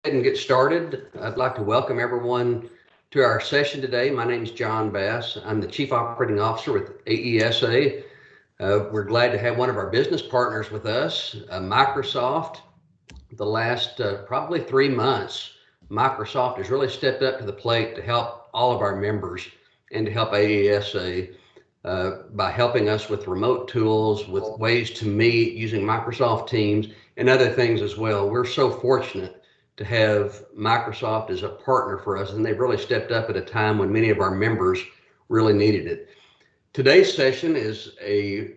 ahead and get started. I'd like to welcome everyone to our session today. My name is John Bass. I'm the Chief Operating Officer with AESA. We're glad to have one of our business partners with us, Microsoft. The last probably 3 months, Microsoft has really stepped up to the plate to help all of our members and to help AESA by helping us with remote tools, with ways to meet using Microsoft Teams and other things as well. We're so fortunate to have Microsoft as a partner for us, and they've really stepped up at a time when many of our members really needed it. Today's session is a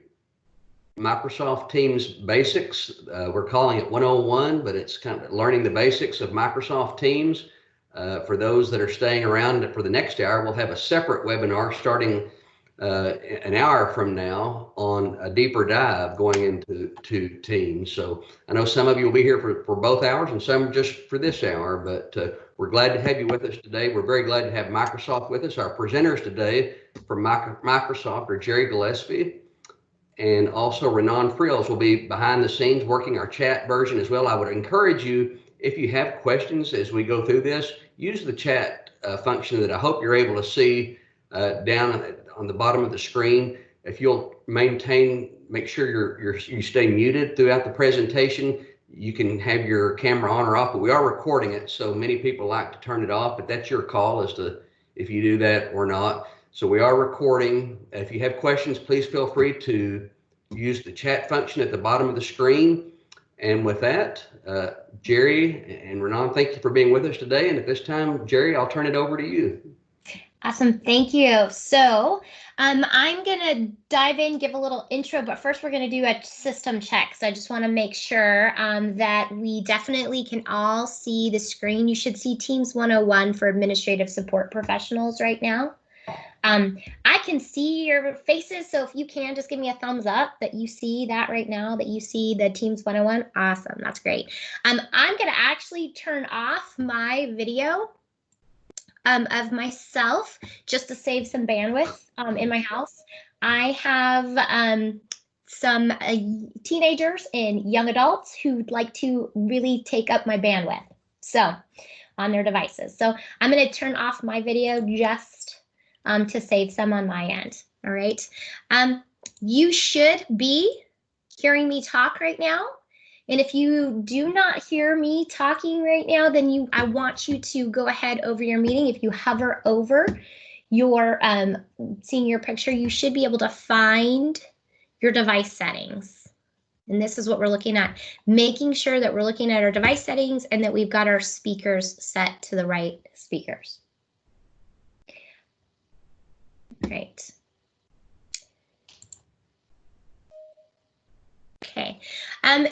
Microsoft Teams Basics. We're calling it 101, but it's kind of learning the basics of Microsoft Teams. For those that are staying around for the next hour, we'll have a separate webinar starting an hour from now on a deeper dive going into Teams. So I know some of you will be here for both hours and some just for this hour, but we're glad to have you with us today. We're very glad to have Microsoft with us. Our presenters today from Microsoft are Jerry Gillespie and also Renan Frills will be behind the scenes working our chat version as well. I would encourage you, if you have questions as we go through this, use the chat function that I hope you're able to see down on the bottom of the screen. If you'll make sure you stay muted throughout the presentation. You can have your camera on or off, but we are recording it, so many people like to turn it off, but that's your call as to if you do that or not. So we are recording. If you have questions, please feel free to use the chat function at the bottom of the screen. And with that, Jerry and Renan, thank you for being with us today. And at this time, Jerry, I'll turn it over to you. Awesome, thank you. So I'm gonna dive in, give a little intro, but first we're gonna do a system check. So I just wanna make sure that we definitely can all see the screen. You should see Teams 101 for administrative support professionals right now. I can see your faces, so if you can just give me a thumbs up that you see that right now, that you see the Teams 101. Awesome, that's great. I'm gonna actually turn off my video of myself just to save some bandwidth in my house. I have some teenagers and young adults who'd like to really take up my bandwidth, so on their devices. So I'm going to turn off my video just to save some on my end. All right. You should be hearing me talk right now. And if you do not hear me talking right now, then I want you to go ahead over your meeting. If you hover over your seeing your picture, you should be able to find your device settings. And this is what we're looking at, making sure that we're looking at our device settings and that we've got our speakers set to the right speakers. Great. Okay.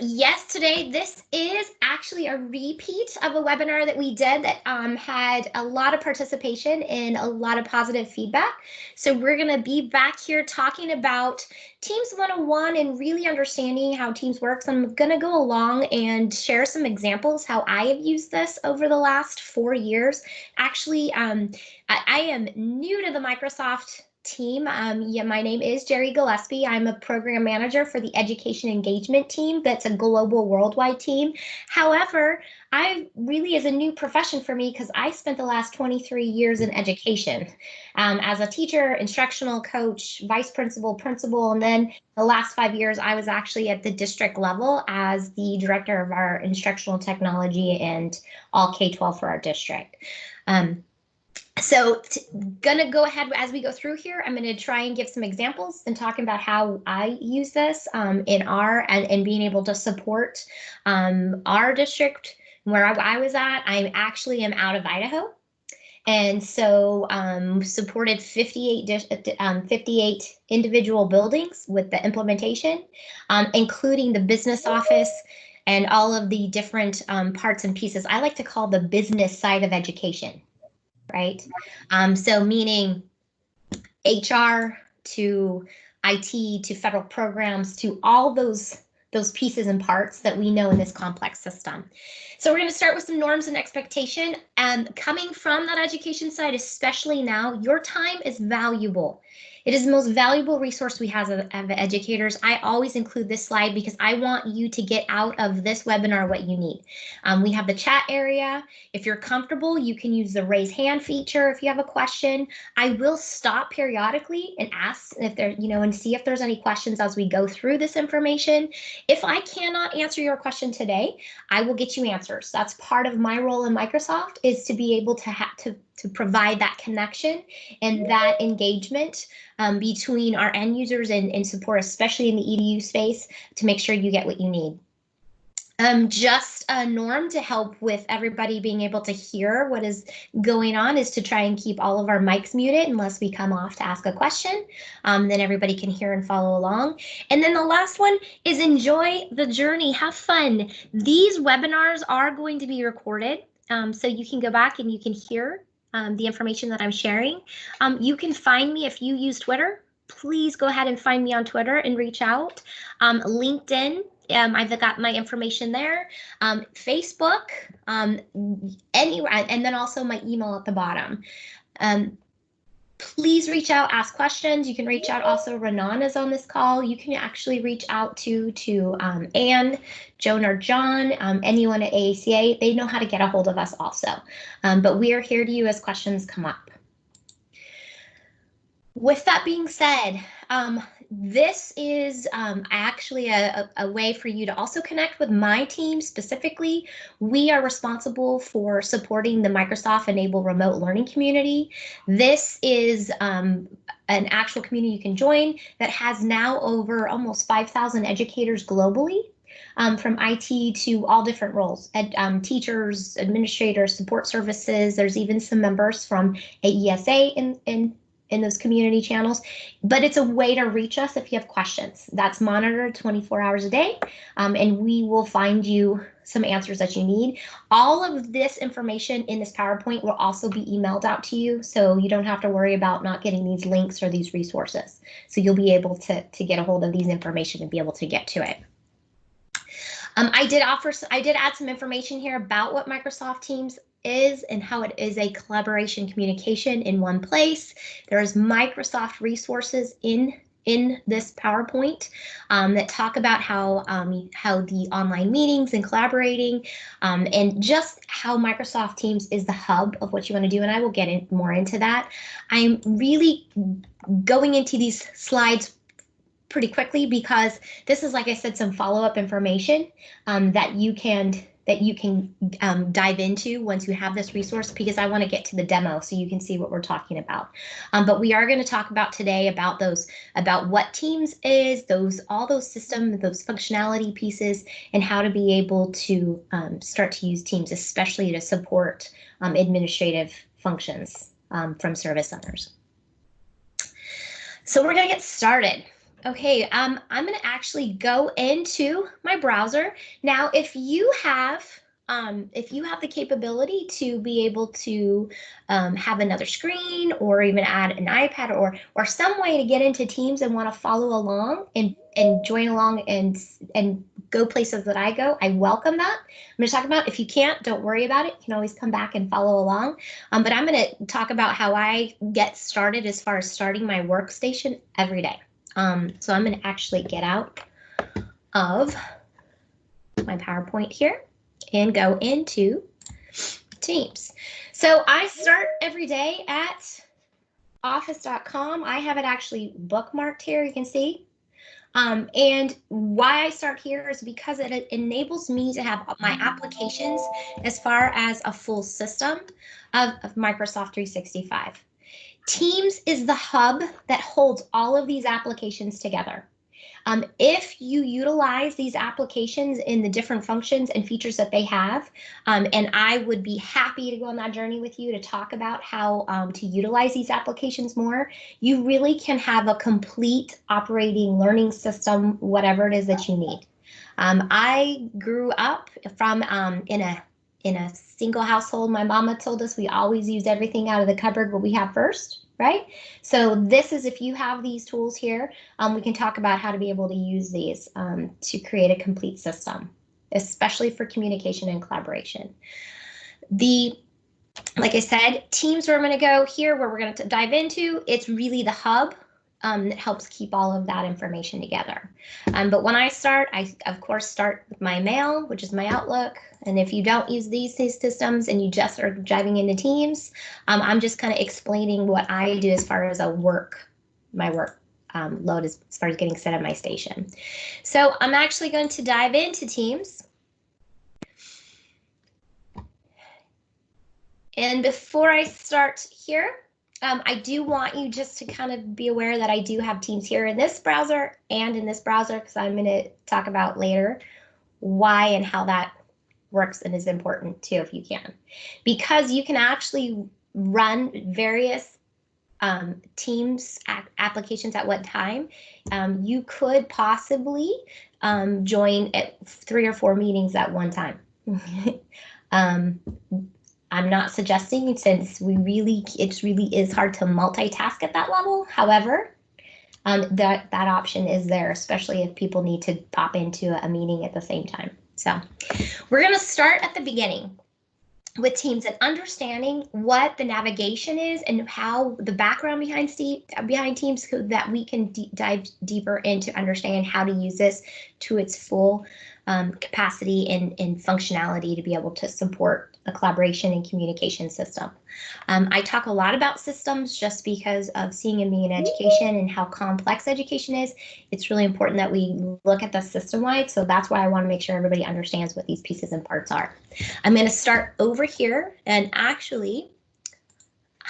Yes, today this is actually a repeat of a webinar that we did that had a lot of participation and a lot of positive feedback. So we're going to be back here talking about Teams 101 and really understanding how Teams works. I'm going to go along and share some examples how I have used this over the last 4 years. Actually, I am new to the Microsoft team. Yeah, my name is Jerry Gillespie. I'm a program manager for the education engagement team. That's a global worldwide team. However, I really is a new profession for me because I spent the last 23 years in education as a teacher, instructional coach, vice principal, principal, and then the last 5 years I was actually at the district level as the director of our instructional technology and all K-12 for our district. So gonna go ahead as we go through here. I'm gonna try and give some examples and talking about how I use this in our and being able to support our district where I was at. I actually am out of Idaho, and so supported 58 individual buildings with the implementation, including the business office and all of the different parts and pieces. I like to call the business side of education. Right. So meaning HR to IT to federal programs to all those pieces and parts that we know in this complex system. So we're going to start with some norms and expectation. And coming from that education side, especially now, your time is valuable. It is the most valuable resource we have as educators. I always include this slide because I want you to get out of this webinar what you need. We have the chat area. If you're comfortable, you can use the raise hand feature if you have a question. I will stop periodically and ask if there, and see if there's any questions as we go through this information. If I cannot answer your question today, I will get you answers. That's part of my role in Microsoft, is to be able to to provide that connection and that engagement between our end users and support, especially in the EDU space, to make sure you get what you need. Just a norm to help with everybody being able to hear what is going on is to try and keep all of our mics muted unless we come off to ask a question. Then everybody can hear and follow along. And then the last one is enjoy the journey, have fun. These webinars are going to be recorded, so you can go back and you can hear the information that I'm sharing. You can find me if you use Twitter. Please go ahead and find me on Twitter and reach out. LinkedIn. I've got my information there, Facebook, anywhere, and then also my email at the bottom. Please reach out, ask questions. You can reach out also. Renan is on this call. You can actually reach out to Anne, Joan, or John, anyone at AACA. They know how to get a hold of us also. But we are here to you as questions come up. With that being said, this is actually a way for you to also connect with my team specifically. We are responsible for supporting the Microsoft Enable Remote Learning community. This is an actual community you can join that has now over almost 5,000 educators globally. From IT to all different roles, teachers, administrators, support services. There's even some members from AESA in those community channels, but it's a way to reach us if you have questions. That's monitored 24 hours a day, and we will find you some answers that you need. All of this information in this PowerPoint will also be emailed out to you, so you don't have to worry about not getting these links or these resources. So you'll be able to get a hold of these information and be able to get to it. I did add some information here about what Microsoft Teams is and how it is a collaboration communication in one place. There's Microsoft resources in this PowerPoint that talk about how the online meetings and collaborating and just how Microsoft Teams is the hub of what you want to do. And I will get more into that. I'm really going into these slides pretty quickly because this is, like I said, some follow-up information that you can dive into once you have this resource, because I want to get to the demo so you can see what we're talking about. But we are going to talk about today about what Teams is, all those system, those functionality pieces, and how to be able to start to use Teams, especially to support administrative functions from service centers. So we're going to get started. Okay, I'm going to actually go into my browser. Now, if you have the capability to be able to have another screen or even add an iPad or some way to get into Teams and want to follow along and join along and go places that I go, I welcome that. I'm going to talk about, if you can't, don't worry about it. You can always come back and follow along. But I'm going to talk about how I get started as far as starting my workstation every day. So I'm going to actually get out of my PowerPoint here and go into Teams. So I start every day at office.com. I have it actually bookmarked here, you can see. And why I start here is because it enables me to have my applications as far as a full system of Microsoft 365. Teams is the hub that holds all of these applications together. If you utilize these applications in the different functions and features that they have, and I would be happy to go on that journey with you to talk about how to utilize these applications more, you really can have a complete operating learning system, whatever it is that you need. I grew up from in a single household. My mama told us we always use everything out of the cupboard what we have first, right? So this is, if you have these tools here, we can talk about how to be able to use these to create a complete system, especially for communication and collaboration. Like I said, Teams where I'm going to go here, where we're going to dive into, it's really the hub that helps keep all of that information together. But when I start, I of course start with my mail, which is my Outlook. And if you don't use these systems and you just are diving into Teams, I'm just kind of explaining what I do as far as my work load as far as getting set at my station. So I'm actually going to dive into Teams. And before I start here, I do want you just to kind of be aware that I do have Teams here in this browser and in this browser, because I'm going to talk about later why and how that works and is important too, if you can. Because you can actually run various Teams applications at one time. You could possibly join at 3 or 4 meetings at one time. I'm not suggesting, since it really is hard to multitask at that level. However, that option is there, especially if people need to pop into a meeting at the same time. So we're going to start at the beginning with Teams and understanding what the navigation is and how the background behind Teams, so that we can dive deeper into understand how to use this to its full capacity and functionality to be able to support a collaboration and communication system. I talk a lot about systems just because of seeing and being in education and how complex education is. It's really important that we look at the system-wide, so that's why I want to make sure everybody understands what these pieces and parts are. I'm going to start over here, and actually,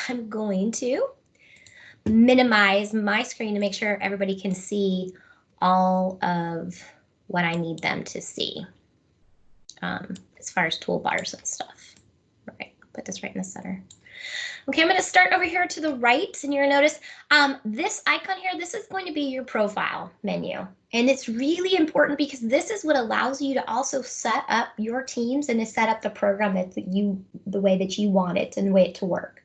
I'm going to minimize my screen to make sure everybody can see all of what I need them to see as far as toolbars and stuff. All right, put this right in the center. Okay, I'm going to start over here to the right, and you're going to notice this icon here, this is going to be your profile menu. And it's really important because this is what allows you to also set up your Teams and to set up the program the way that you want it and the way it to work.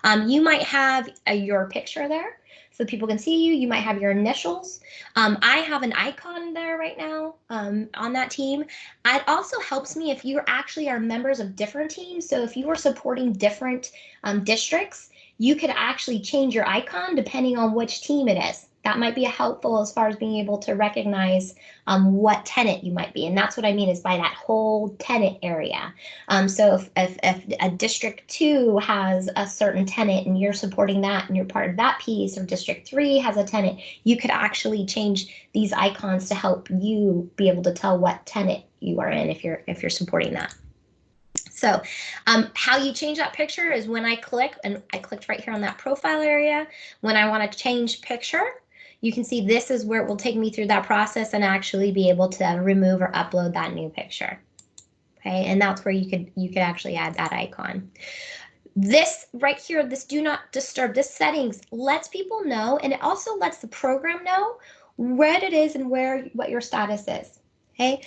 You might have your picture there so people can see you. You might have your initials. I have an icon there right now on that team. It also helps me if you actually are members of different teams. So if you are supporting different districts, you could actually change your icon depending on which team it is. That might be helpful as far as being able to recognize what tenant you might be. And that's what I mean is by that whole tenant area. So if a District 2 has a certain tenant and you're supporting that and you're part of that piece, or District 3 has a tenant, you could actually change these icons to help you be able to tell what tenant you are in if you're supporting that. So how you change that picture is when I click, and I clicked right here on that profile area. When I want to change picture, you can see this is where it will take me through that process and actually be able to remove or upload that new picture. Okay, and that's where you could actually add that icon. This right here, this do not disturb, this settings lets people know, and it also lets the program know where it is and what your status is. Okay.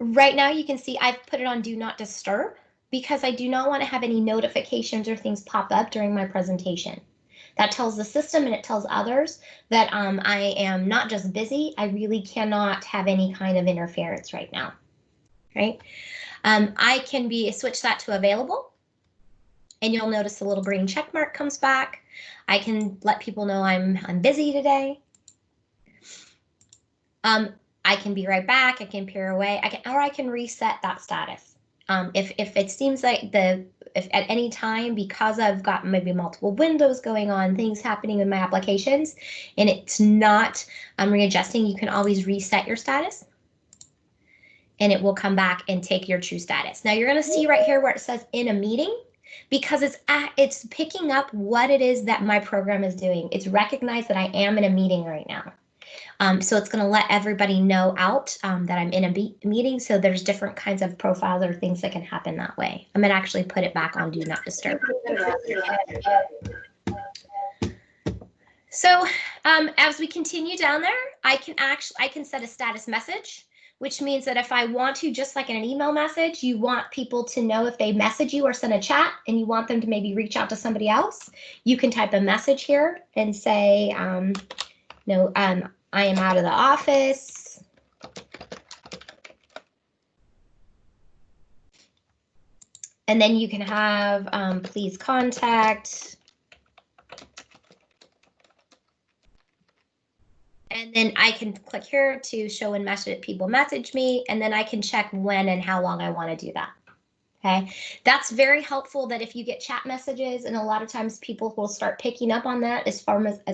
Right now you can see I've put it on do not disturb because I do not want to have any notifications or things pop up during my presentation. That tells the system and it tells others that I am not just busy, I really cannot have any kind of interference right now. Right? I can switch that to available, and you'll notice a little green check mark comes back. I can let people know I'm busy today. I can be right back, I can peer away, I can reset that status. If it seems like if at any time, because I've got maybe multiple windows going on, things happening in my applications, and it's not readjusting, you can always reset your status and it will come back and take your true status. Now you're going to see right here where it says in a meeting, because it's picking up what it is that my program is doing. It's recognized that I am in a meeting right now. So it's going to let everybody know that I'm in a meeting. So there's different kinds of profiles or things that can happen that way. I'm going to actually put it back on do not disturb. So as we continue down there, I can set a status message, which means that if I want to, just like in an email message, you want people to know if they message you or send a chat and you want them to maybe reach out to somebody else, you can type a message here and say, I am out of the office. And then you can have, please contact And then I can click here to show when people message me, and then I can check when and how long I want to do that. Okay, that's very helpful that if you get chat messages, and a lot of times people will start picking up on that as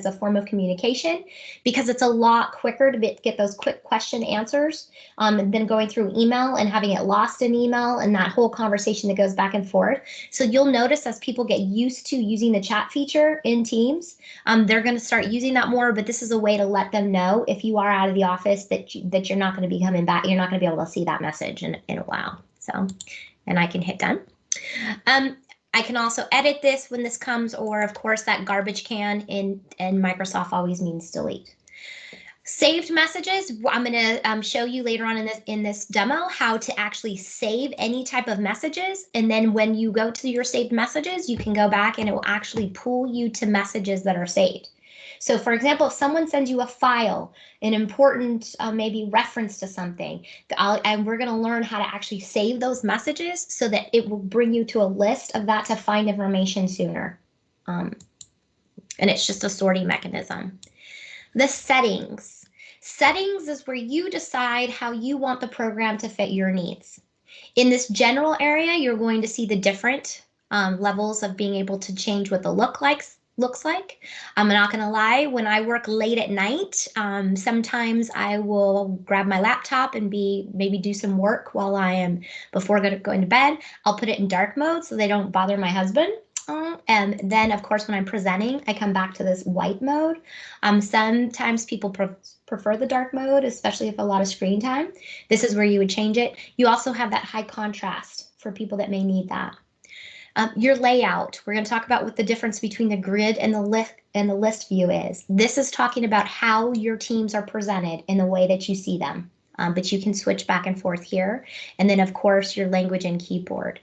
a form of communication, because it's a lot quicker to get those quick question answers than going through email and having it lost in email and that whole conversation that goes back and forth. So you'll notice as people get used to using the chat feature in Teams, they're going to start using that more, but this is a way to let them know if you are out of the office that you're not going to be coming back, you're not going to be able to see that message in a while. So. And I can hit done. I can also edit this when this comes, or of course that garbage can in Microsoft always means delete. Saved messages, I'm going to show you later on in this demo how to actually save any type of messages. And then when you go to your saved messages, you can go back and it will actually pull you to messages that are saved. So for example, if someone sends you a file, an important maybe reference to something, and we're going to learn how to actually save those messages so that it will bring you to a list of that to find information sooner. And it's just a sorting mechanism. The settings. Settings is where you decide how you want the program to fit your needs. In this general area, you're going to see the different levels of being able to change what the looks like. I'm not gonna lie, when I work late at night, sometimes I will grab my laptop and maybe do some work while I am before going to bed. I'll put it in dark mode so they don't bother my husband. And then of course, when I'm presenting, I come back to this white mode. Sometimes people prefer the dark mode, especially if a lot of screen time. This is where you would change it. You also have that high contrast for people that may need that. Your layout, we're going to talk about what the difference between the grid and the list view is. This is talking about how your teams are presented in the way that you see them, but you can switch back and forth here. And then of course your language and keyboard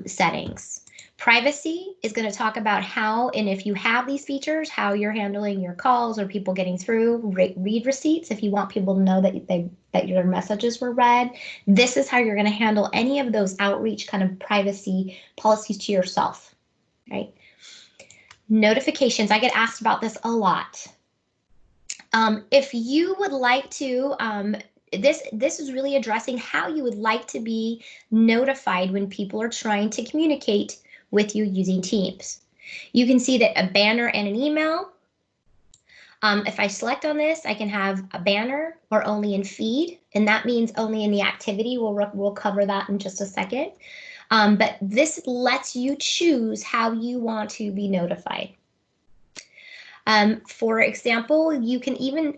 settings. Privacy is going to talk about how, and if you have these features, how you're handling your calls or people getting through. Read receipts if you want people to know that your messages were read. This is how you're going to handle any of those outreach kind of privacy policies to yourself, right? Notifications, I get asked about this a lot. If you would like to, this is really addressing how you would like to be notified when people are trying to communicate with you using Teams. You can see that a banner and an email. If I select on this, I can have a banner or only in feed, and that means only in the activity. We'll cover that in just a second. But this lets you choose how you want to be notified. For example, you can even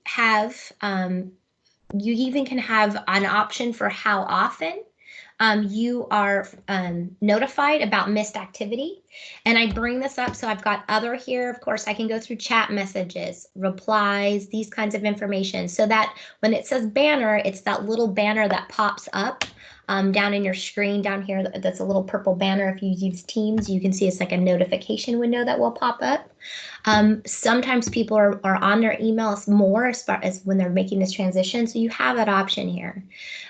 have an option for how often you are notified about missed activity. And I bring this up, so I've got other here. Of course, I can go through chat messages, replies, these kinds of information, so that when it says banner, it's that little banner that pops up down in your screen down here. That's a little purple banner. If you use Teams, you can see it's like a notification window that will pop up. Sometimes people are on their emails more as far as when they're making this transition, so you have that option here.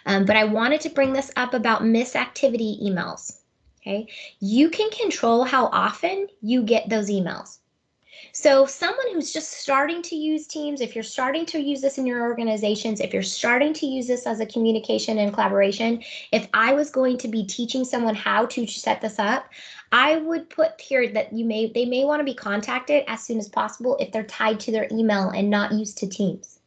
But I wanted to bring this up about missed activity emails. Okay, you can control how often you get those emails. So someone who's just starting to use Teams, if you're starting to use this in your organizations, if you're starting to use this as a communication and collaboration, if I was going to be teaching someone how to set this up, I would put here that they may want to be contacted as soon as possible if they're tied to their email and not used to Teams.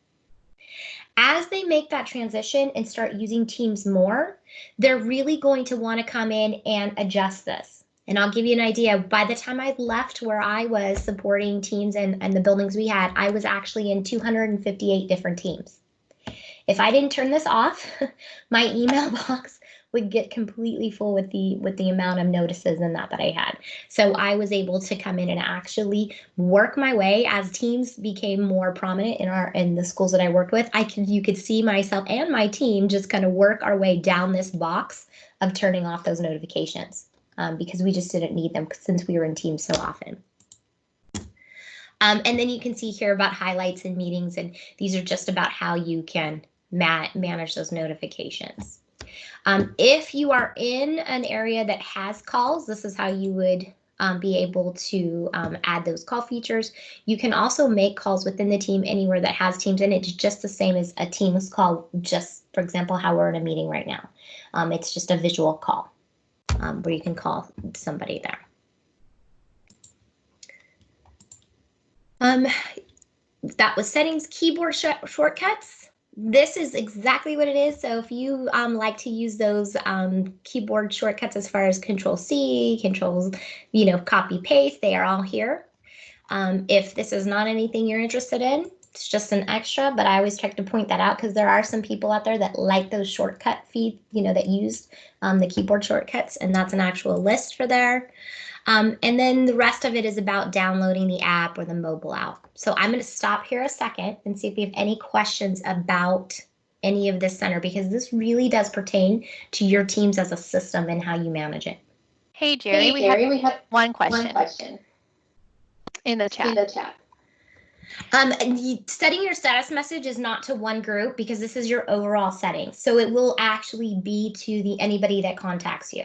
As they make that transition and start using Teams more, they're really going to want to come in and adjust this. And I'll give you an idea. By the time I left where I was supporting Teams and the buildings we had, I was actually in 258 different teams. If I didn't turn this off, my email box would get completely full with the amount of notices and that I had. So I was able to come in and actually work my way as Teams became more prominent in the schools that I worked with. You could see myself and my team just kind of work our way down this box of turning off those notifications. Because we just didn't need them since we were in Teams so often. And then you can see here about highlights and meetings, and these are just about how you can manage those notifications. If you are in an area that has calls, this is how you would be able to add those call features. You can also make calls within the team anywhere that has Teams, and it's just the same as a Teams call, just for example, how we're in a meeting right now. It's just a visual call where you can call somebody there. That was settings, keyboard shortcuts. This is exactly what it is. So if you like to use those keyboard shortcuts as far as Control-C, Control, copy paste, they are all here. If this is not anything you're interested in, it's just an extra, but I always try to point that out because there are some people out there that like those shortcut feed, that use the keyboard shortcuts, and that's an actual list for there. And then the rest of it is about downloading the app or the mobile app. So I'm going to stop here a second and see if we have any questions about any of this center, because this really does pertain to your teams as a system and how you manage it. Hey, Jerry, we have one question in the chat. Setting your status message is not to one group because this is your overall setting. So it will actually be to anybody that contacts you.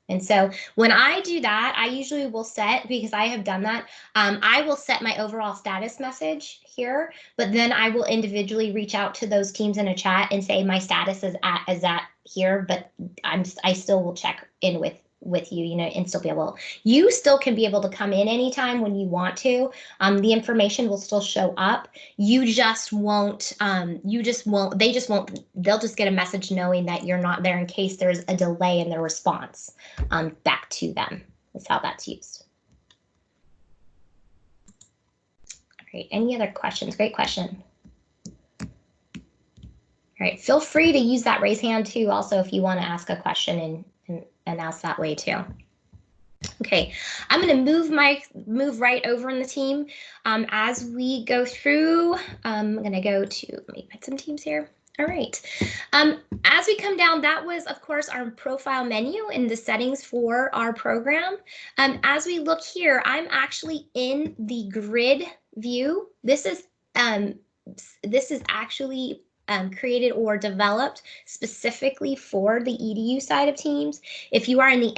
And so when I do that, I usually will set, because I have done that, I will set my overall status message here, but then I will individually reach out to those teams in a chat and say my status is at here, but I still will check in with you, and still be able, you still can be able to come in anytime when you want to. The information will still show up. You just won't, they'll just get a message knowing that you're not there in case there's a delay in their response back to them. That's how that's used. All right, any other questions? Great question. All right, feel free to use that raise hand too, also, if you want to ask a question and ask that way too. Okay, I'm going to move right over in the team. As we go through, I'm going to go to, let me put some teams here. All right. As we come down, that was, of course, our profile menu and the settings for our program. As we look here, I'm actually in the grid view. This is actually created or developed specifically for the EDU side of Teams. If you are in the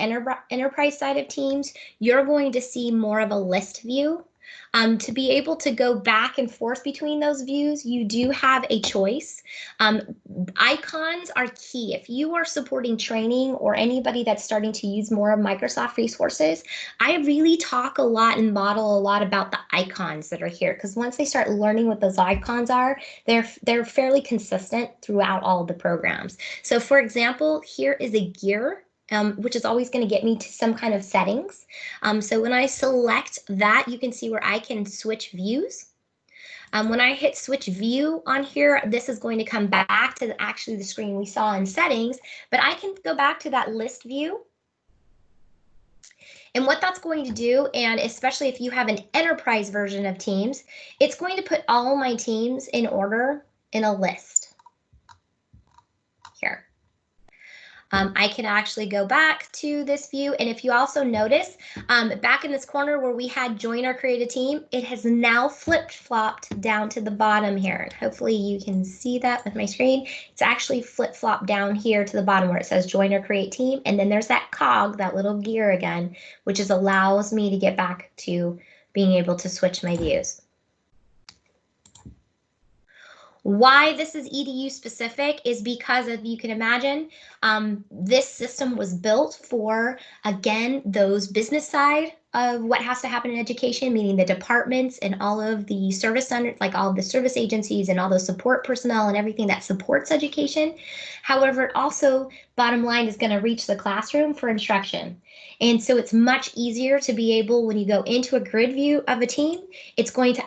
enterprise side of Teams, you're going to see more of a list view. To be able to go back and forth between those views, you do have a choice. Icons are key. If you are supporting training or anybody that's starting to use more of Microsoft resources, I really talk a lot and model a lot about the icons that are here, because once they start learning what those icons are, they're fairly consistent throughout all of the programs. So for example, here is a gear, which is always going to get me to some kind of settings. So when I select that, you can see where I can switch views. When I hit switch view on here, this is going to come back to actually the screen we saw in settings, but I can go back to that list view. And what that's going to do, and especially if you have an enterprise version of Teams, it's going to put all my teams in order in a list here. I can actually go back to this view, and if you also notice, back in this corner where we had join or create a team, it has now flip-flopped down to the bottom here. Hopefully you can see that with my screen. It's actually flip-flopped down here to the bottom where it says join or create team, and then there's that cog, that little gear again, which allows me to get back to being able to switch my views. Why this is EDU specific is because, if you can imagine, this system was built for, again, those business side of what has to happen in education, meaning the departments and all of the service centers, like all of the service agencies and all the support personnel and everything that supports education. However, it also, bottom line, is going to reach the classroom for instruction. And so it's much easier to be able, when you go into a grid view of a team, it's going to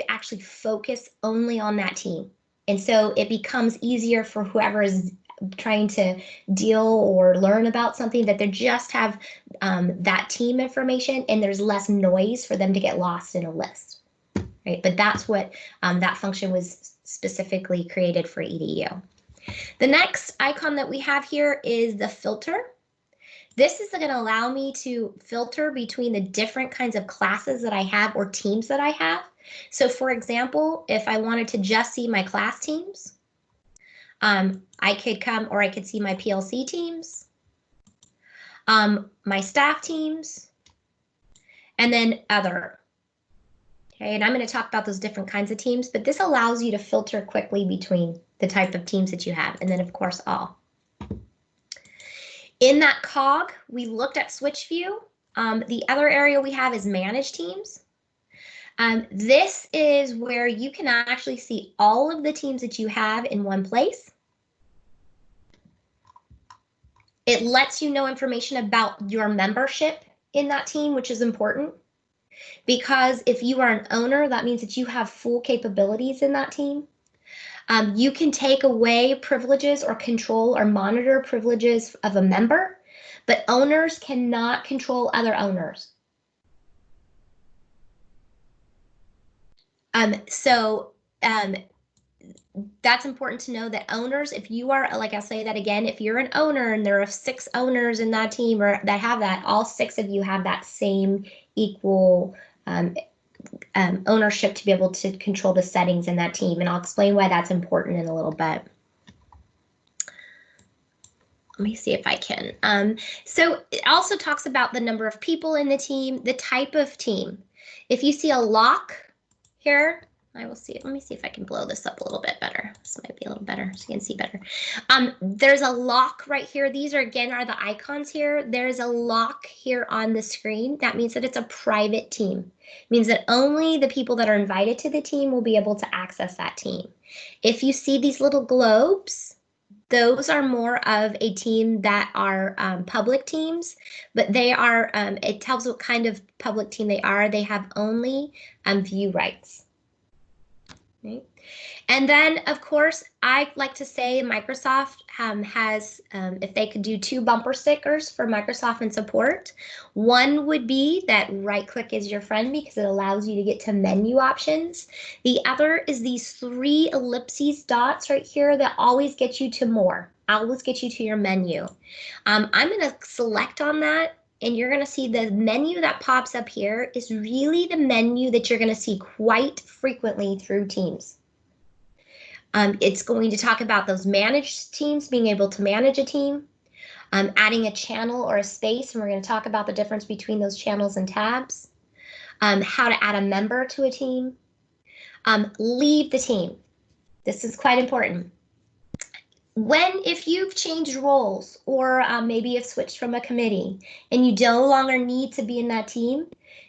actually focus only on that team. And so it becomes easier for whoever is trying to deal or learn about something, that they just have that team information, and there's less noise for them to get lost in a list, right? But that's what that function was specifically created for EDU. The next icon that we have here is the filter. This is going to allow me to filter between the different kinds of classes that I have or teams that I have. So for example, if I wanted to just see my class teams, I could come, or I could see my PLC teams, my staff teams, and then other. Okay, and I'm going to talk about those different kinds of teams, but this allows you to filter quickly between the type of teams that you have, and then of course all. In that cog, we looked at switch view. The other area we have is manage teams. This is where you can actually see all of the teams that you have in one place. It lets you know information about your membership in that team, which is important. Because if you are an owner, that means that you have full capabilities in that team. You can take away privileges or control or monitor privileges of a member, but owners cannot control other owners. That's important to know that owners, if you are, like I'll say that again, if you're an owner and there are 6 owners in that team or that have that, all 6 of you have that same equal ownership to be able to control the settings in that team. And I'll explain why that's important in a little bit. Let me see if I can. So it also talks about the number of people in the team, the type of team. If you see a lock here, I will see it. Let me see if I can blow this up a little bit better. This might be a little better so you can see better. There's a lock right here. These are, again, are the icons here. There's a lock here on the screen. That means that it's a private team. It means that only the people that are invited to the team will be able to access that team. If you see these little globes, those are more of a team that are public teams, but they are, it tells what kind of public team they are. They have only view rights. Right. And then, of course, I like to say Microsoft has, if they could do 2 bumper stickers for Microsoft and support, one would be that right click is your friend because it allows you to get to menu options. The other is these 3 ellipses dots right here that always get you to more, always get you to your menu. I'm going to select on that. And you're going to see the menu that pops up here is really the menu that you're going to see quite frequently through Teams. It's going to talk about those managed teams, being able to manage a team, adding a channel or a space, and we're going to talk about the difference between those channels and tabs, how to add a member to a team, leave the team. This is quite important. If you've changed roles or maybe you've switched from a committee and you no longer need to be in that team,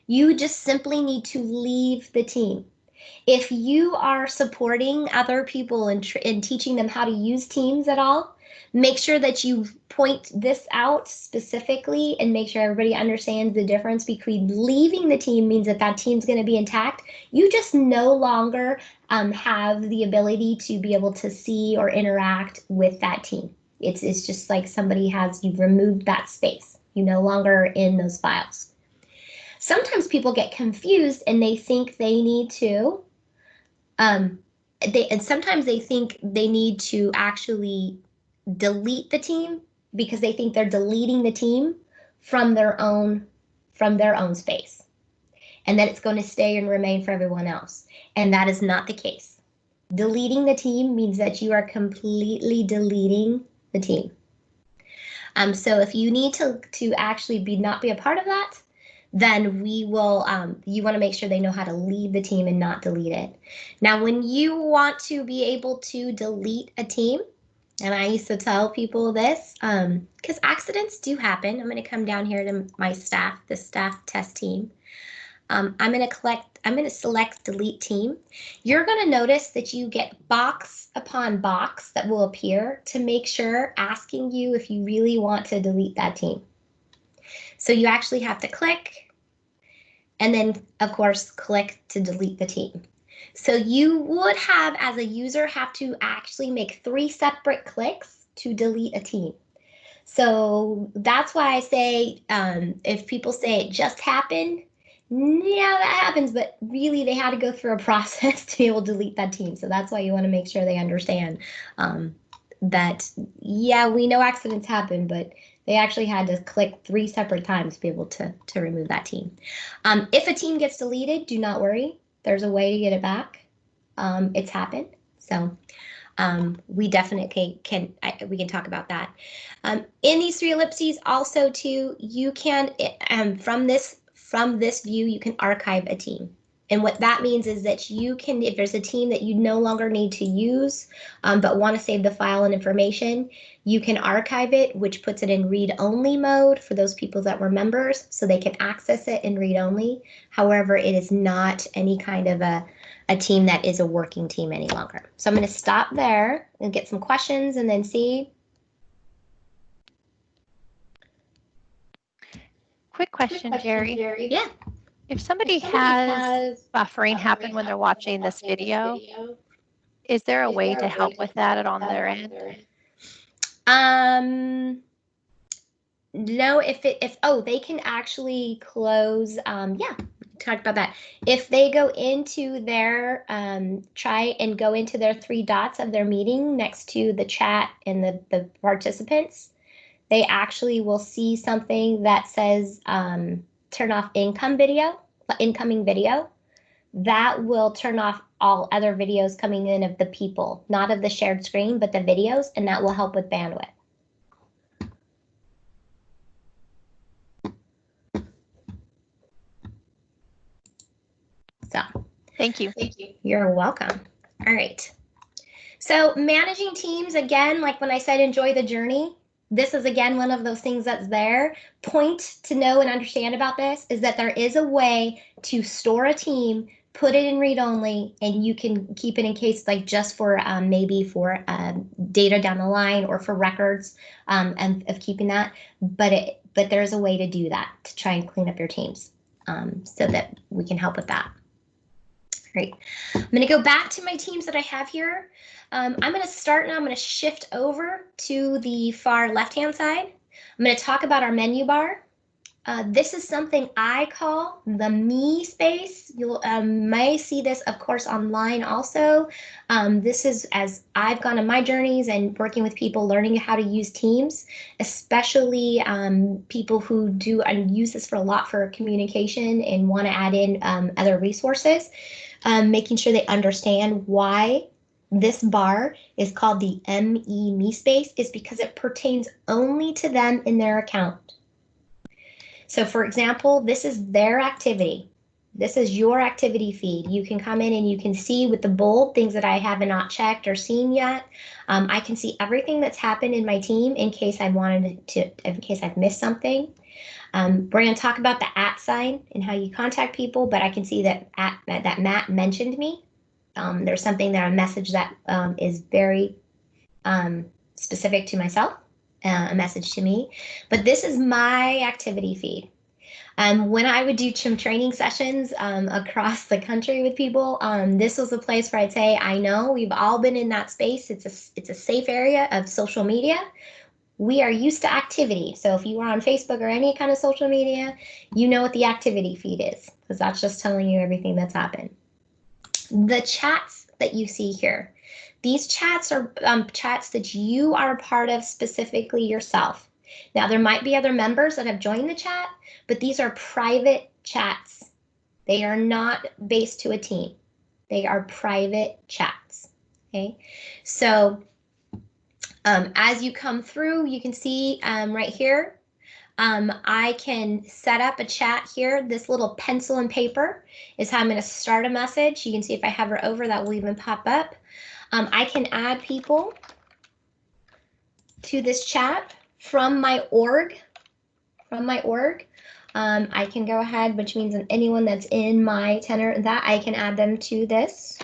you just simply need to leave the team. If you are supporting other people and teaching them how to use Teams at all, make sure that you point this out specifically and make sure everybody understands the difference between leaving the team means that that team's going to be intact. You just no longer have the ability to be able to see or interact with that team. It's just like you've removed that space. You no longer are in those files. Sometimes people get confused and they think they need to, and sometimes they think they need to actually delete the team because they think they're deleting the team from their own space, and that it's going to stay and remain for everyone else. And that is not the case. Deleting the team means that you are completely deleting the team. So if you need to actually not be a part of that, then we will, you want to make sure they know how to leave the team and not delete it. Now, when you want to be able to delete a team, and I used to tell people this, because accidents do happen. I'm going to come down here to my staff, the staff test team. I'm going to select delete team. You're going to notice that you get box upon box that will appear to make sure asking you if you really want to delete that team. So you actually have to click and then, of course, click to delete the team. So you would have, as a user, have to actually make 3 separate clicks to delete a team. So that's why I say, if people say it just happened, yeah, that happens, but really they had to go through a process to be able to delete that team. So that's why you want to make sure they understand that, yeah, we know accidents happen, but they actually had to click 3 separate times to be able to remove that team. If a team gets deleted, do not worry. There's a way to get it back. It's happened. So we definitely we can talk about that. In these 3 ellipses also too, you can, from this from this view, you can archive a team. And what that means is that you can, if there's a team that you no longer need to use, but want to save the file and information, you can archive it, which puts it in read-only mode for those people that were members, so they can access it in read-only. However, it is not any kind of a team that is a working team any longer. So I'm going to stop there and get some questions and then see. Quick question, Jerry. Yeah. If somebody has buffering happen when they're watching this video, is there a way to help with that on their end? No, if they can actually close, yeah, talked about that. If they go into their, try and go into their 3 dots of their meeting next to the chat and the participants, they actually will see something that says, turn off incoming video. That will turn off all other videos coming in of the people, not of the shared screen, but the videos, and that will help with bandwidth. So, thank you. You're welcome. All right. So managing teams, again, like when I said, enjoy the journey. This is, again, one of those things that's there. Point to know and understand about this is that there is a way to store a team, put it in read-only, and you can keep it in case, like just for maybe for data down the line or for records and of keeping that. But there's a way to do that to try and clean up your teams so that we can help with that. Great. I'm going to go back to my teams that I have here. I'm going to start now. I'm going to shift over to the far left-hand side. I'm going to talk about our menu bar. This is something I call the me space. You'll may see this, of course, online also. This is as I've gone on my journeys and working with people learning how to use Teams, especially people who do and use this for a lot for communication and want to add in other resources, making sure they understand why this bar is called the me space is because it pertains only to them in their account. So for example, this is their activity. This is your activity feed. You can come in and you can see with the bold things that I have not checked or seen yet. I can see everything that's happened in my team in case I wanted to, in case I've missed something. We're going to talk about the @ sign and how you contact people, but I can see that that Matt mentioned me. There's something there, a message that is very specific to myself. A message to me, but this is my activity feed. When I would do some training sessions across the country with people, this was a place where I'd say, I know we've all been in that space. It's a safe area of social media. We are used to activity. So if you are on Facebook or any kind of social media, you know what the activity feed is, because that's just telling you everything that's happened. The chats that you see here, these chats are chats that you are a part of specifically yourself. Now, there might be other members that have joined the chat, but these are private chats. They are not based to a team. They are private chats, okay? So as you come through, you can see right here, I can set up a chat here. This little pencil and paper is how I'm going to start a message. You can see if I hover over, that will even pop up. I can add people to this chat from my org. I can go ahead, which means anyone that's in my tenor, that I can add them to this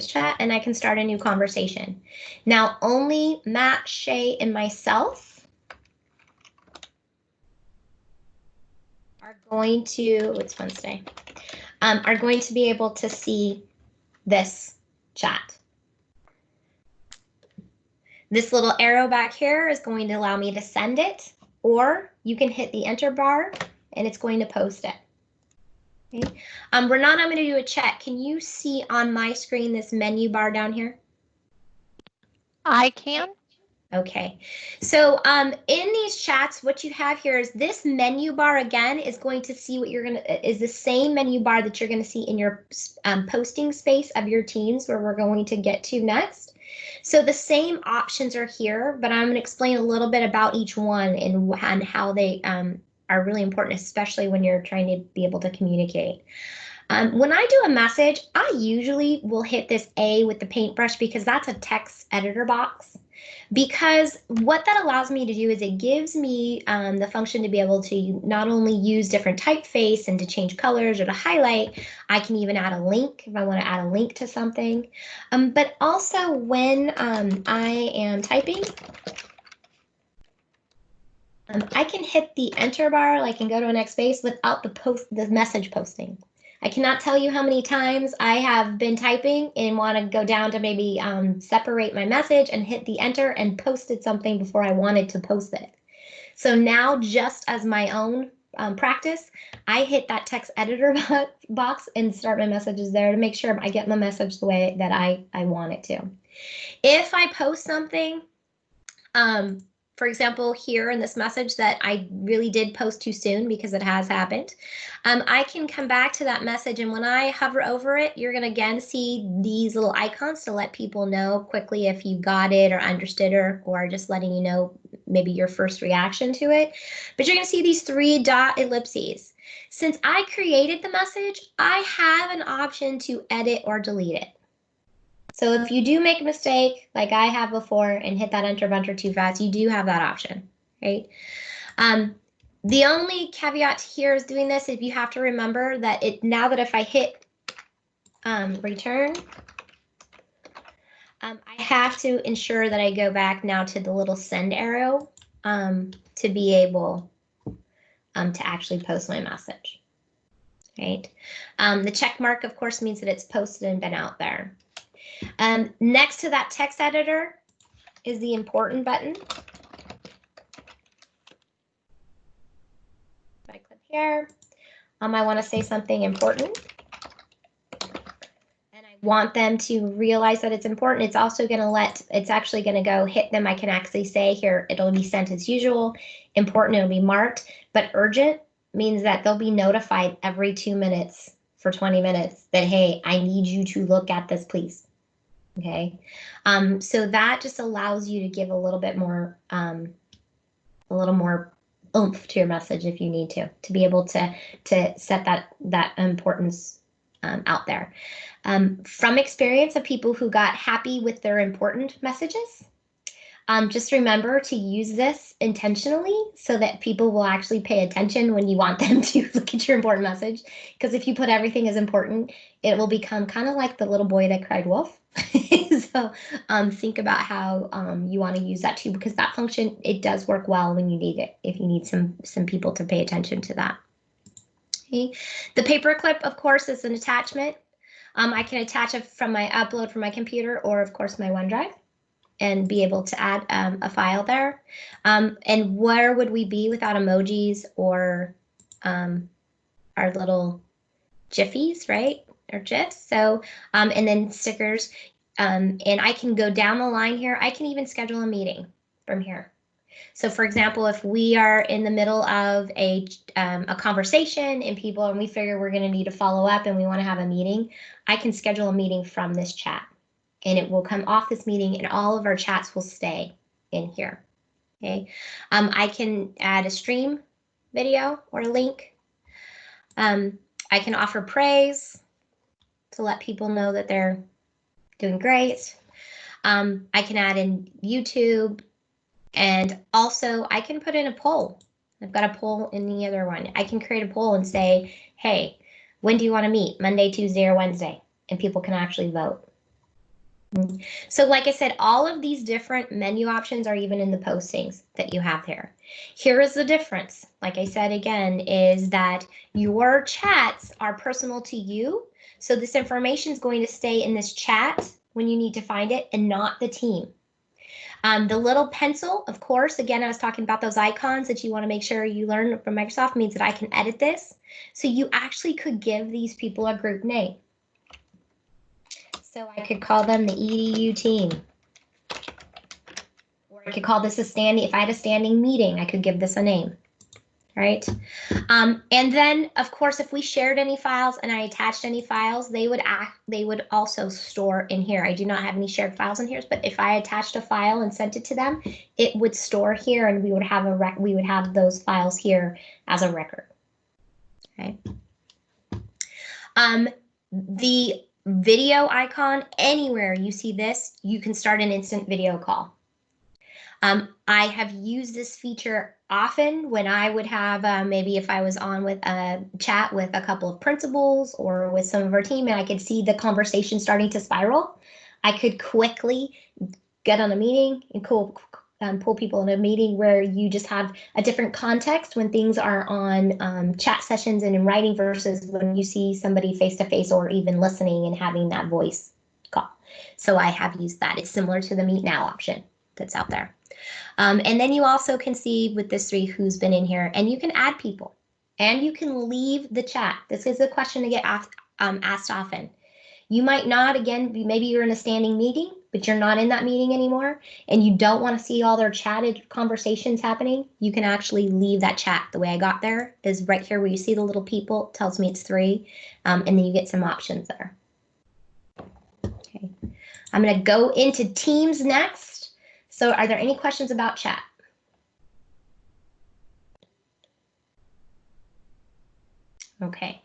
chat, and I can start a new conversation. Now, only Matt, Shay, and myself are going to, it's Wednesday, are going to be able to see this chat. This little arrow back here is going to allow me to send it, or you can hit the enter bar and it's going to post it. Okay. Renan, I'm going to do a check. Can you see on my screen this menu bar down here? I can. Okay, so in these chats, what you have here is this menu bar again is going to see what is the same menu bar that you're going to see in your posting space of your teams, where we're going to get to next. So the same options are here, but I'm going to explain a little bit about each one and how they are really important, especially when you're trying to be able to communicate. When I do a message, I usually will hit this A with the paintbrush because that's a text editor box. Because what that allows me to do is it gives me the function to be able to not only use different typeface and to change colors or to highlight, I can even add a link if I want to add a link to something. But also when I am typing, I can hit the enter bar, like, and go to the next space without the message posting. I cannot tell you how many times I have been typing and want to go down to maybe separate my message and hit the enter and posted something before I wanted to post it. So now, just as my own practice, I hit that text editor box and start my messages there to make sure I get my message the way that I want it to. If I post something, for example, here in this message that I really did post too soon because it has happened, I can come back to that message, and when I hover over it, you're going to again see these little icons to let people know quickly if you got it or understood or just letting you know maybe your first reaction to it. But you're going to see these 3 dot ellipses. Since I created the message, I have an option to edit or delete it. So if you do make a mistake, like I have before, and hit that enter button too fast, you do have that option, right? The only caveat here is doing this if you have to remember that now that if I hit return, I have to ensure that I go back now to the little send arrow to be able to actually post my message, right? The check mark, of course, means that it's posted and been out there. Next to that text editor is the important button. If I click here, I want to say something important, and I want them to realize that it's important. It's also going to it's actually going to go hit them. I can actually say here, it'll be sent as usual. Important, it'll be marked, but urgent means that they'll be notified every 2 minutes for 20 minutes that, hey, I need you to look at this, please. Okay, so that just allows you to give a little bit more, oomph to your message if you need to be able to set that importance out there. From experience of people who got happy with their important messages, just remember to use this intentionally so that people will actually pay attention when you want them to look at your important message. Because if you put everything as important, it will become kind of like the little boy that cried wolf. So think about how you want to use that too, because that function, it does work well when you need it, if you need some people to pay attention to that. Okay. The paperclip, of course, is an attachment. I can attach it from my upload from my computer or, of course, my OneDrive, and be able to add a file there. And where would we be without emojis or our little jiffies, right? Or GIFs. So, and then stickers. And I can go down the line here. I can even schedule a meeting from here. So for example, if we are in the middle of a conversation and we figure we're going to need to follow up and we want to have a meeting, I can schedule a meeting from this chat. And it will come off this meeting and all of our chats will stay in here. Okay. I can add a stream video or a link. I can offer praise to let people know that they're doing great. I can add in YouTube, and also I can put in a poll. I've got a poll in the other one. I can create a poll and say, hey, when do you want to meet? Monday, Tuesday, or Wednesday? And people can actually vote. So like I said, all of these different menu options are even in the postings that you have here. Here is the difference, like I said again, is that your chats are personal to you. So this information is going to stay in this chat when you need to find it and not the team. The little pencil, of course, again, I was talking about those icons that you want to make sure you learn from Microsoft, means that I can edit this. So you actually could give these people a group name. So I could call them the EDU team. Or I could call this a standing, if I had a standing meeting, I could give this a name. right? And then, of course, if we shared any files and I attached any files, they would also store in here. I do not have any shared files in here, but if I attached a file and sent it to them, it would store here, and we would have those files here as a record. Okay. The video icon, anywhere you see this, you can start an instant video call. I have used this feature often when I would have, maybe if I was on with a chat with a couple of principals or with some of our team and I could see the conversation starting to spiral, I could quickly get on a meeting and pull people in a meeting where you just have a different context when things are on chat sessions and in writing versus when you see somebody face to face or even listening and having that voice call. So I have used that. It's similar to the Meet Now option that's out there. And then you also can see with this 3 who's been in here, and you can add people and you can leave the chat. This is a question to get asked often. You might not, again, maybe you're in a standing meeting, but you're not in that meeting anymore and you don't want to see all their chatted conversations happening. You can actually leave that chat. The way I got there is right here where you see the little people, tells me it's 3, and then you get some options there. Okay, I'm going to go into Teams next. So are there any questions about chat? Okay.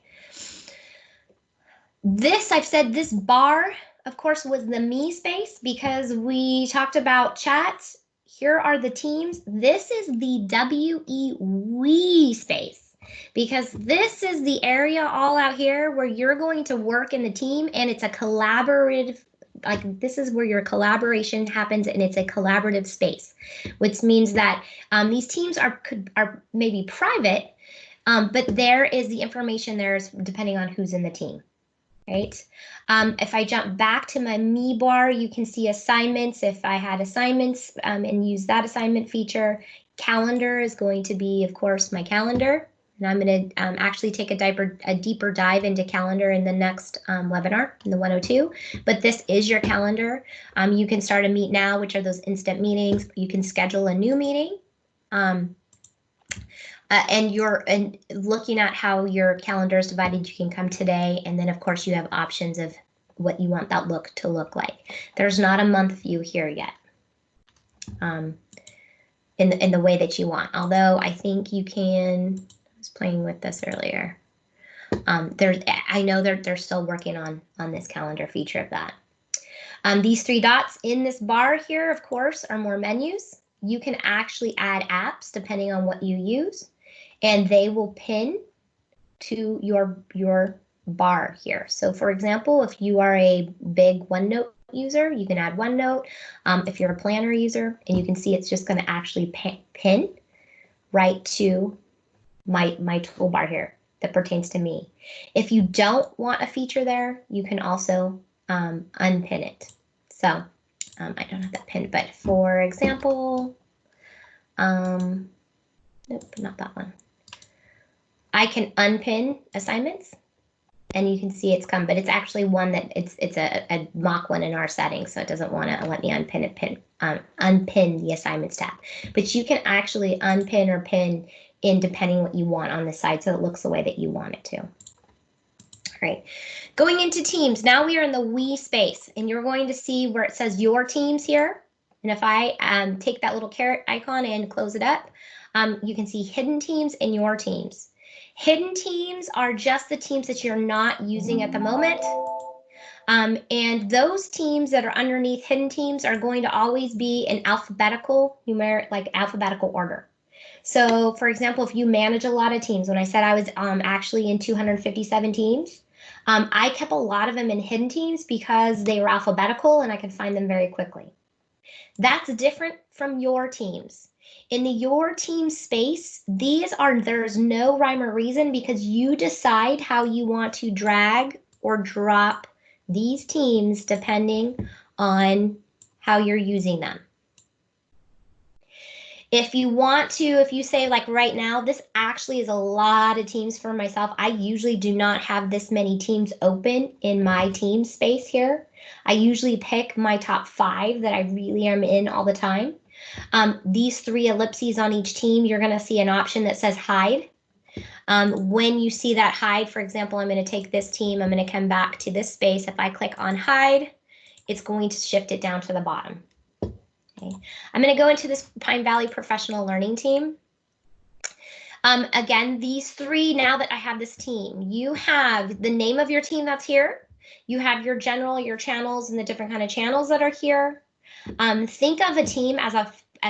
This, I've said this bar, of course, was the me space because we talked about chats. Here are the teams. This is the we space because this is the area all out here where you're going to work in the team and it's a collaborative, like this is where your collaboration happens and it's a collaborative space, which means that these teams are maybe private, but there is the information there is depending on who's in the team, right? If I jump back to my me bar, you can see assignments. If I had assignments and use that assignment feature, calendar is going to be, of course, my calendar. And I'm going to actually take a deeper dive into calendar in the next webinar, in the 102. But this is your calendar. You can start a Meet Now, which are those instant meetings. You can schedule a new meeting. And looking at how your calendar is divided, you can come today. And then, of course, you have options of what you want that look to look like. There's not a month view here yet. In the way that you want. Although I think you can. Playing with this earlier. I know they're still working on this calendar feature of that. These 3 dots in this bar here, of course, are more menus. You can actually add apps depending on what you use, and they will pin to your bar here. So for example, if you are a big OneNote user, you can add OneNote. If you're a planner user, and you can see it's just going to actually pin right to my toolbar here that pertains to me. If you don't want a feature there, you can also unpin it. So I don't have that pinned, but for example, nope, not that one. I can unpin assignments and you can see it's come, but it's actually one that it's a mock one in our settings, so it doesn't want to let me unpin the assignments tab. But you can actually unpin or pin in depending what you want on the side so it looks the way that you want it to. All right, going into teams, now we are in the we space and you're going to see where it says your teams here. And if I take that little caret icon and close it up, you can see hidden teams and your teams. Hidden teams are just the teams that you're not using at the moment. And those teams that are underneath hidden teams are going to always be in alphabetical alphabetical order. So for example, if you manage a lot of teams, when I said I was actually in 257 teams, I kept a lot of them in hidden teams because they were alphabetical and I could find them very quickly. That's different from your teams. In the your team space, there's no rhyme or reason because you decide how you want to drag or drop these teams depending on how you're using them. If you say like right now, this actually is a lot of teams for myself. I usually do not have this many teams open in my team space here. I usually pick my top 5 that I really am in all the time. These 3 ellipses on each team, you're going to see an option that says hide. When you see that hide, for example, I'm going to take this team, I'm going to come back to this space. If I click on hide, it's going to shift it down to the bottom. Okay. I'm going to go into this Pine Valley Professional Learning team. Again, these 3, now that I have this team, you have the name of your team that's here. You have your general, your channels, and the different kind of channels that are here. Think of a team as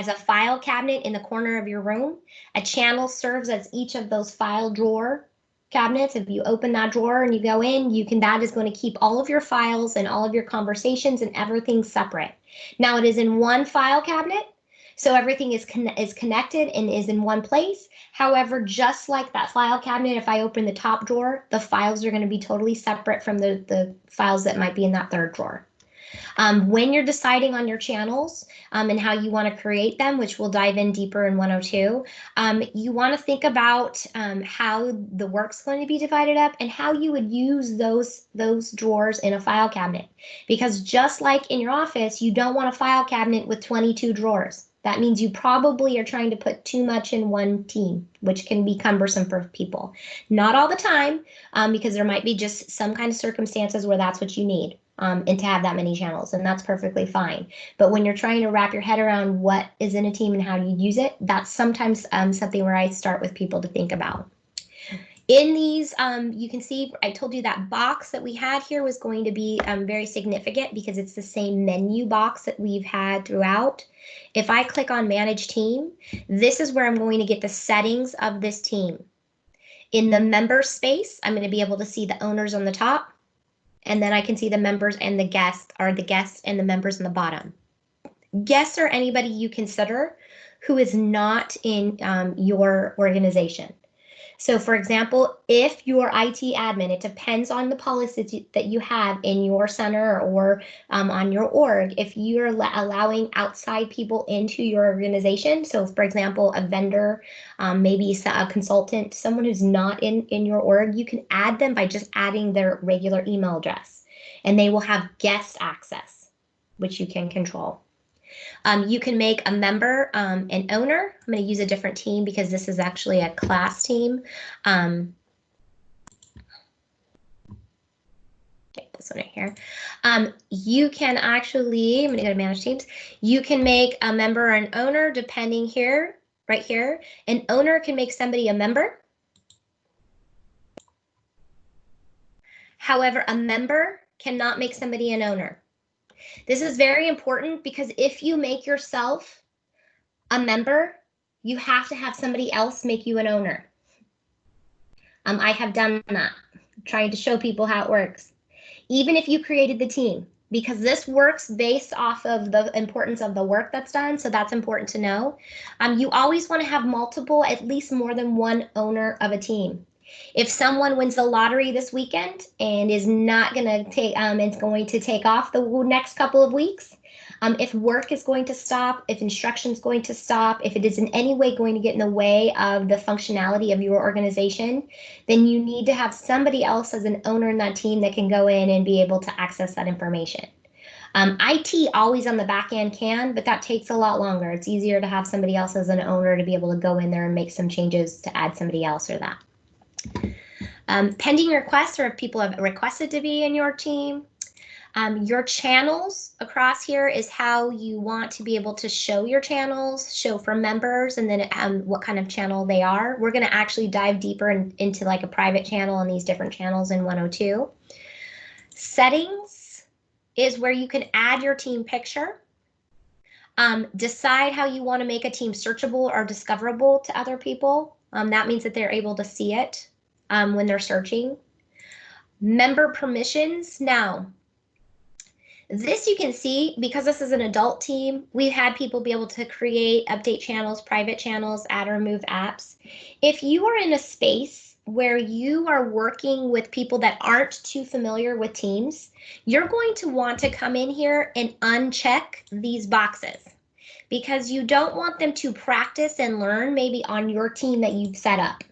a file cabinet in the corner of your room. A channel serves as each of those file drawer cabinets. If you open that drawer and you go in, that is going to keep all of your files and all of your conversations and everything separate. Now it is in one file cabinet, so everything is connected and is in one place. However, just like that file cabinet, if I open the top drawer, the files are going to be totally separate from the files that might be in that third drawer. When you're deciding on your channels and how you want to create them, which we'll dive in deeper in 102, you want to think about how the work's going to be divided up and how you would use those drawers in a file cabinet. Because just like in your office, you don't want a file cabinet with 22 drawers. That means you probably are trying to put too much in one team, which can be cumbersome for people. Not all the time, because there might be just some kind of circumstances where that's what you need. And to have that many channels, and that's perfectly fine. But when you're trying to wrap your head around what is in a team and how you use it, that's sometimes something where I start with people to think about. In these, you can see, I told you that box that we had here was going to be very significant because it's the same menu box that we've had throughout. If I click on Manage Team, this is where I'm going to get the settings of this team. In the member space, I'm going to be able to see the owners on the top. And then I can see the members and the guests, or the guests and the members on the bottom. Guests are anybody you consider who is not in your organization. So for example, if your IT admin, it depends on the policies that you have in your center or on your org, if you're allowing outside people into your organization. So for example, a vendor, maybe a consultant, someone who's not in your org, you can add them by just adding their regular email address, and they will have guest access, which you can control. You can make a member an owner. I'm going to use a different team because this is actually a class team. Okay, this one right here. You can actually, I'm going to go to Manage Teams. You can make a member or an owner depending here, right here. An owner can make somebody a member. However, a member cannot make somebody an owner. This is very important because if you make yourself a member, you have to have somebody else make you an owner. I have done that, trying to show people how it works. Even if you created the team, because this works based off of the importance of the work that's done, so that's important to know. You always want to have multiple, at least more than one owner of a team. If someone wins the lottery this weekend and is not going to take, it's going to take off the next couple of weeks, if work is going to stop, if instruction is going to stop, if it is in any way going to get in the way of the functionality of your organization, then you need to have somebody else as an owner in that team that can go in and be able to access that information. IT always on the back end can, but that takes a lot longer. It's easier to have somebody else as an owner to be able to go in there and make some changes to add somebody else or that. Pending requests, or if people have requested to be in your team. Your channels across here is how you want to be able to show your channels, show for members, and then what kind of channel they are. We're going to actually dive deeper into like a private channel and these different channels in 102. Settings is where you can add your team picture. Decide how you want to make a team searchable or discoverable to other people. That means that they're able to see it when they're searching. Member permissions. Now, this you can see, because this is an adult team, we've had people be able to create, update channels, private channels, add or remove apps. If you are in a space where you are working with people that aren't too familiar with Teams, you're going to want to come in here and uncheck these boxes, because you don't want them to practice and learn maybe on your team that you've set up.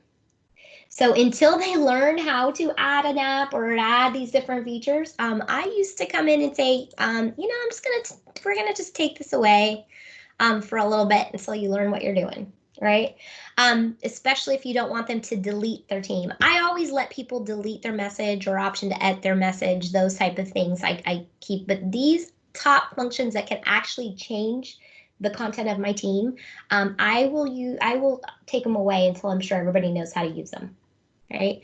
So until they learn how to add an app or add these different features, I used to come in and say, you know, we're gonna just take this away. for a little bit until you learn what you're doing, right? Especially if you don't want them to delete their team. I always let people delete their message or option to edit their message, those type of things I keep, but these top functions that can actually change the content of my team, I will take them away until I'm sure everybody knows how to use them. Right.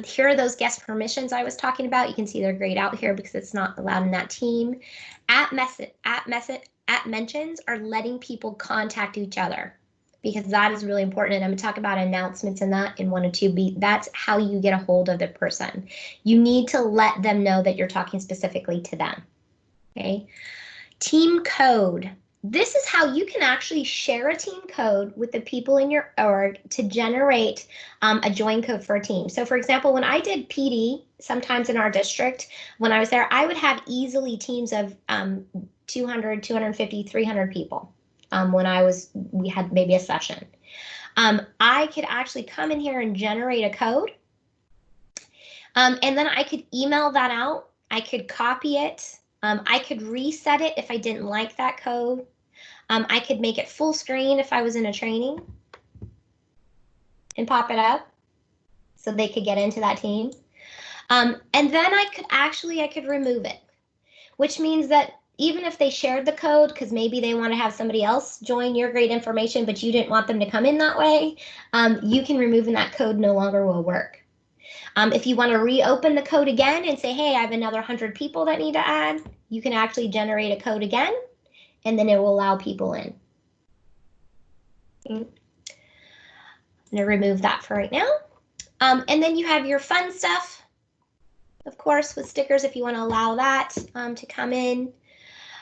Here are those guest permissions I was talking about. You can see they're grayed out here because it's not allowed in that team. At mentions are letting people contact each other, because that is really important. And I'm going to talk about announcements in that in 102B. That's how you get a hold of the person. You need to let them know that you're talking specifically to them. Okay. Team code. This is how you can actually share a team code with the people in your org to generate a join code for a team. So for example, when I did PD, sometimes in our district, when I was there, I would have easily teams of 200, 250, 300 people when we had maybe a session. I could actually come in here and generate a code. And then I could email that out. I could copy it. I could reset it if I didn't like that code. I could make it full screen if I was in a training and pop it up so they could get into that team. And then I could remove it, which means that even if they shared the code, because maybe they want to have somebody else join your great information, but you didn't want them to come in that way, you can remove and that code no longer will work. If you want to reopen the code again and say, hey, I have another 100 people that need to add, you can actually generate a code again, and then it will allow people in. Okay. I'm going to remove that for right now. And then you have your fun stuff, of course, with stickers if you want to allow that to come in.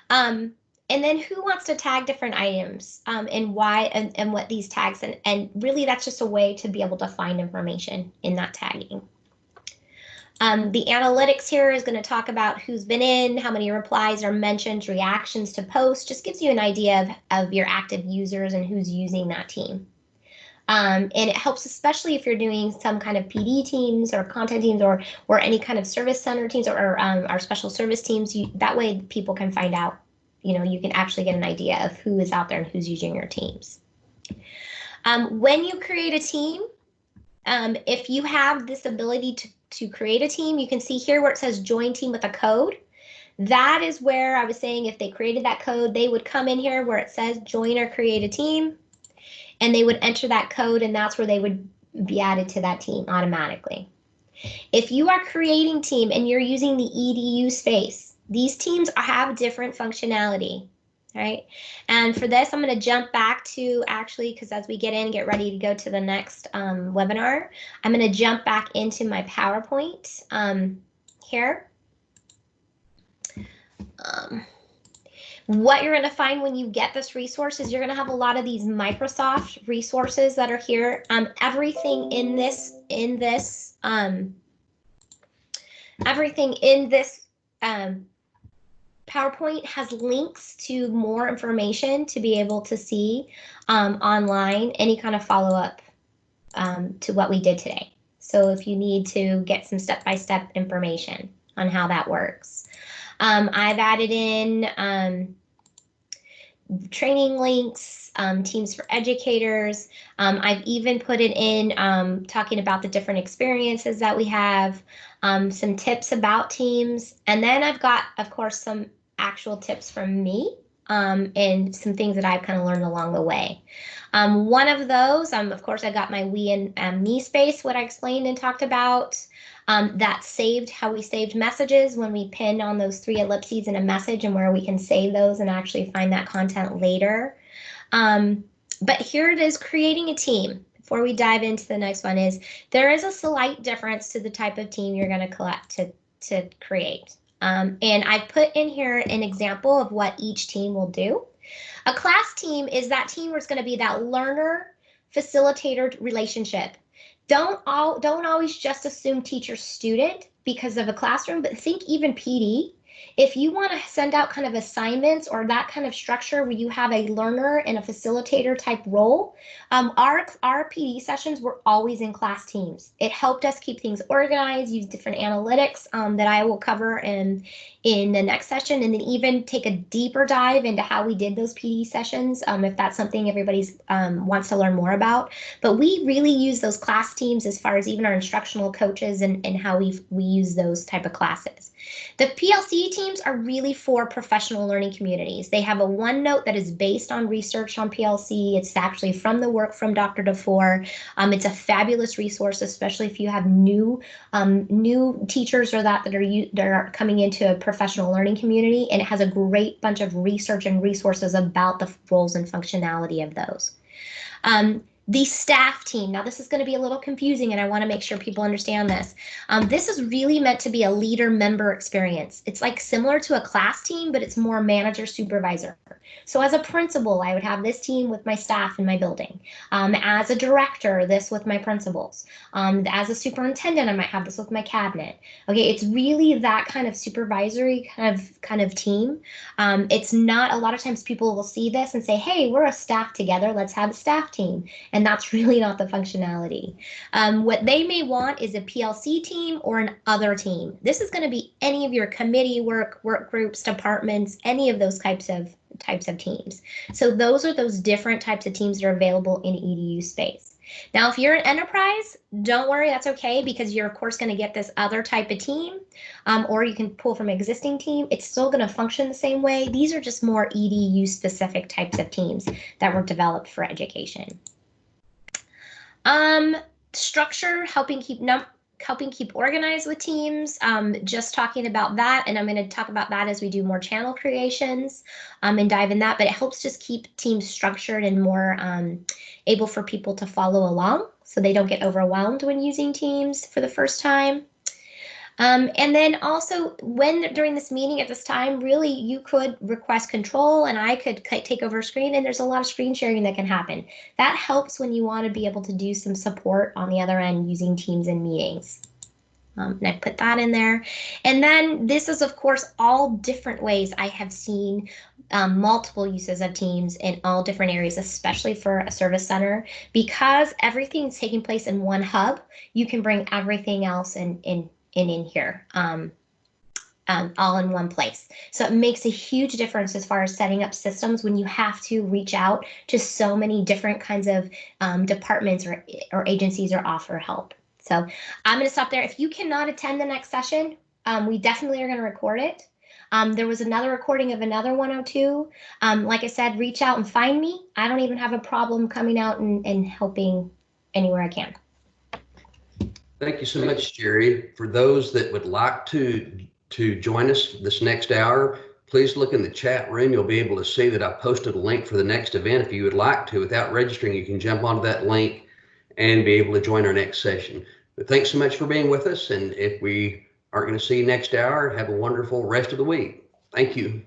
And then who wants to tag different items and why and what these tags, and really that's just a way to be able to find information in that tagging. The analytics here is going to talk about who's been in, how many replies or mentions, reactions to posts, just gives you an idea of your active users and who's using that team. And it helps, especially if you're doing some kind of PD teams or content teams or any kind of service center teams or our special service teams. That way people can find out, you can actually get an idea of who is out there and who's using your teams. When you create a team, if you have this ability to create a team, you can see here where it says join team with a code. That is where I was saying if they created that code, they would come in here where it says join or create a team, and they would enter that code, and that's where they would be added to that team automatically. If you are creating team and you're using the EDU space, these teams have different functionality. Right. And for this, I'm going to jump back to actually, because as we get ready to go to the next webinar, I'm going to jump back into my PowerPoint here. What you're going to find when you get this resource is you're going to have a lot of these Microsoft resources that are here. Everything in this PowerPoint has links to more information to be able to see online any kind of follow-up to what we did today. So if you need to get some step-by-step information on how that works. I've added in training links, teams for educators. I've even put it in talking about the different experiences that we have, some tips about teams, and then I've got, of course, some actual tips from me and some things that I've kind of learned along the way. One of those, of course, I got my we and me space, what I explained and talked about. That saved how we saved messages when we pinned on those 3 ellipses in a message, and where we can save those and actually find that content later. But here it is, creating a team. Before we dive into the next one, there is a slight difference to the type of team you're going to create. And I put in here an example of what each team will do. A class team is that team where it's going to be that learner facilitator relationship. Don't always just assume teacher student because of a classroom, but think even PD. If you want to send out kind of assignments or that kind of structure where you have a learner and a facilitator type role, our PD sessions were always in class teams. It helped us keep things organized, use different analytics that I will cover in the next session, and then even take a deeper dive into how we did those PD sessions if that's something everybody's wants to learn more about. But we really use those class teams as far as even our instructional coaches and how we use those type of classes. The PLC teams are really for professional learning communities. They have a OneNote that is based on research on PLC. It's actually from the work from Dr. DeFore. It's a fabulous resource, especially if you have new teachers or that are coming into a professional learning community, and it has a great bunch of research and resources about the roles and functionality of those. The staff team. Now, this is going to be a little confusing, and I want to make sure people understand this. This is really meant to be a leader-member experience. It's like similar to a class team, but it's more manager-supervisor. So as a principal, I would have this team with my staff in my building. As a director, this with my principals. As a superintendent, I might have this with my cabinet. Okay, it's really that kind of supervisory kind of team. It's not, a lot of times people will see this and say, hey, we're a staff together, let's have a staff team. And that's really not the functionality. What they may want is a PLC team or an other team. This is going to be any of your committee work groups, departments, any of those types of teams. So those are those different types of teams that are available in EDU space. Now, if you're an enterprise, don't worry, that's okay, because you're of course going to get this other type of team, or you can pull from existing team. It's still going to function the same way. These are just more EDU specific types of teams that were developed for education. Structure, helping keep organized with teams, just talking about that, and I'm going to talk about that as we do more channel creations and dive in that, but it helps just keep teams structured and more able for people to follow along so they don't get overwhelmed when using teams for the first time. And then also during this meeting at this time, really you could request control and I could take over a screen, and there's a lot of screen sharing that can happen. That helps when you want to be able to do some support on the other end using Teams and meetings. And I put that in there. And then this is of course all different ways I have seen multiple uses of Teams in all different areas, especially for a service center, because everything's taking place in one hub. You can bring everything else in here, all in one place. So it makes a huge difference as far as setting up systems when you have to reach out to so many different kinds of departments or agencies or offer help. So I'm going to stop there. If you cannot attend the next session, we definitely are going to record it. There was another recording of another 102. Like I said, reach out and find me. I don't even have a problem coming out and helping anywhere I can. Thank you so much, Jerry. For those that would like to join us this next hour, please look in the chat room. You'll be able to see that I posted a link for the next event. If you would like to, without registering, you can jump onto that link and be able to join our next session. But thanks so much for being with us. And if we aren't going to see you next hour, have a wonderful rest of the week. Thank you.